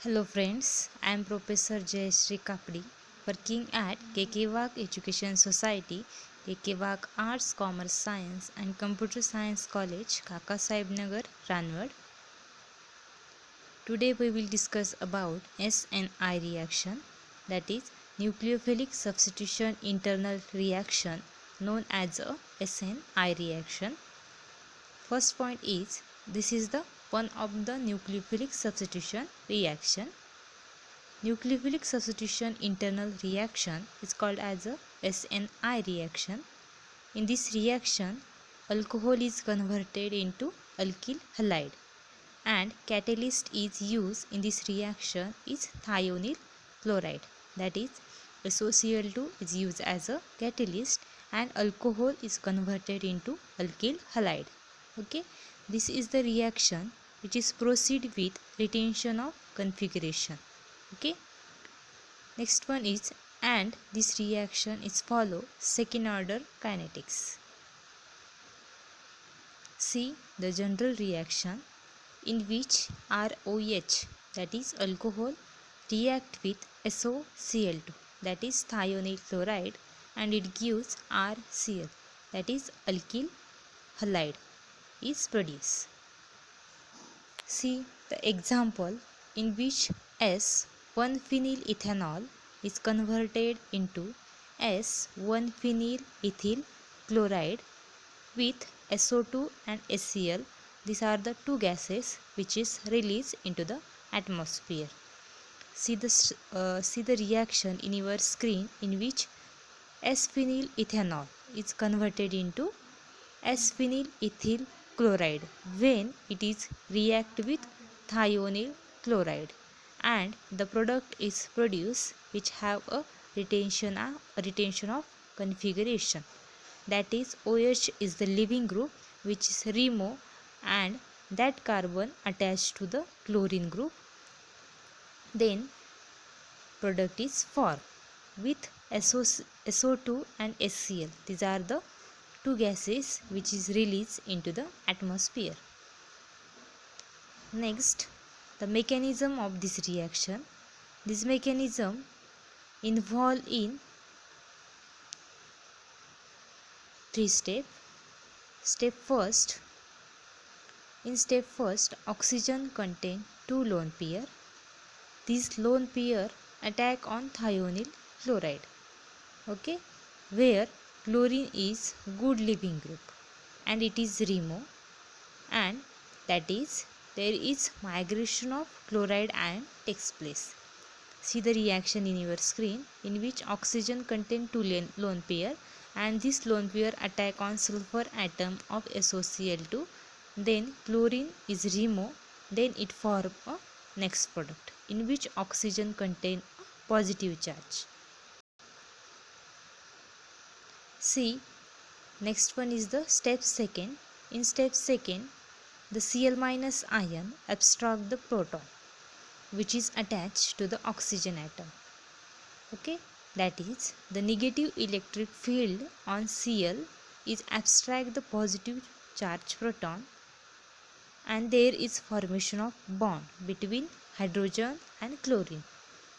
Hello friends, I am Professor Jayashree Kapdi, working at KK Education Society, KK Arts, Commerce Science and Computer Science College, Kaka Sahib Nagar, Ranwad. Today we will discuss about SNI reaction, that is nucleophilic substitution internal reaction, known as a SNI reaction. First point is, this is the one of the nucleophilic substitution reaction. Nucleophilic substitution internal reaction is called as a SNI reaction. In this reaction, alcohol is converted into alkyl halide and catalyst is used in this reaction is thionyl chloride, that is SOCl2 is used as a catalyst and alcohol is converted into alkyl halide. Okay, this is the reaction which is proceed with retention of configuration. Okay, next one is, and this reaction is follow second order kinetics. See the general reaction in which ROH, that is alcohol, react with SOCl2, that is thionyl chloride, and it gives RCl, that is alkyl halide is produced. See the example in which S1-phenyl ethanol is converted into S1-phenyl ethyl chloride with SO2 and HCl. These are the two gases which is released into the atmosphere. See the reaction in your screen in which S-phenyl ethanol is converted into S-phenyl ethyl chloride when it is react with thionyl chloride, and the product is produced which have a retention of configuration, that is OH is the leaving group which is removed and that carbon attached to the chlorine group, then product is formed with SO2 and HCl. These are the two gases which is released into the atmosphere. Next, the mechanism of this reaction. This mechanism involved in three steps. In step first, oxygen contain two lone pair. These lone pair attack on thionyl chloride, okay, where chlorine is good leaving group and it is removed, and that is there is migration of chloride ion takes place. See the reaction in your screen in which oxygen contain two lone pair and this lone pair attack on sulfur atom of SOCl2, then chlorine is removed, then it form a next product in which oxygen contain a positive charge. See, next one is the step second. In step second, the Cl- ion abstract the proton which is attached to the oxygen atom. Okay, that is the negative electric field on Cl is abstract the positive charge proton, and there is formation of bond between hydrogen and chlorine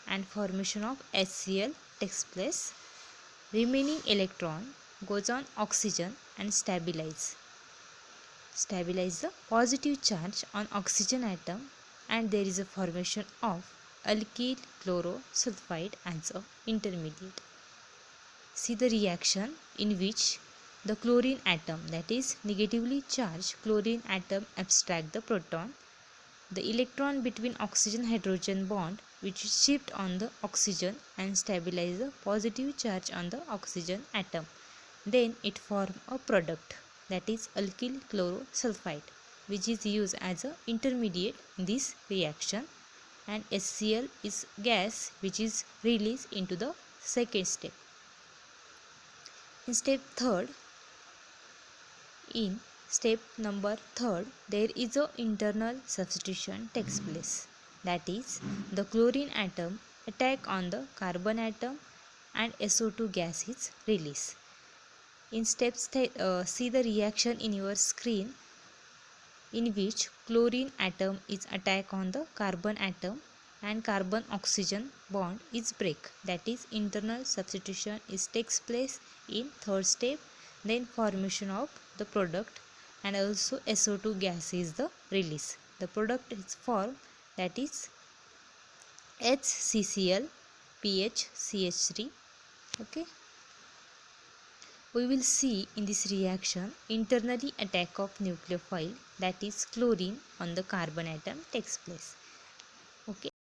and formation of HCl takes place. Remaining electron goes on oxygen and stabilize the positive charge on oxygen atom, and there is a formation of alkyl chlorosulfide as a intermediate. See the reaction in which the chlorine atom, that is negatively charged chlorine atom, abstract the proton. The electron between oxygen hydrogen bond which shift on the oxygen and stabilize the positive charge on the oxygen atom. Then it form a product, that is alkyl chlorosulfide, which is used as an intermediate in this reaction, and HCl is gas which is released into the second step. In step number third, there is a internal substitution takes place, that is the chlorine atom attack on the carbon atom and SO2 gas is released. In step see the reaction in your screen in which chlorine atom is attack on the carbon atom and carbon oxygen bond is break, that is internal substitution is takes place in third step, then formation of the product, and also SO2 gas is the release. The product is formed, that is HCCl PHCH3. Okay, we will see in this reaction internally attack of nucleophile, that is chlorine on the carbon atom takes place. Okay.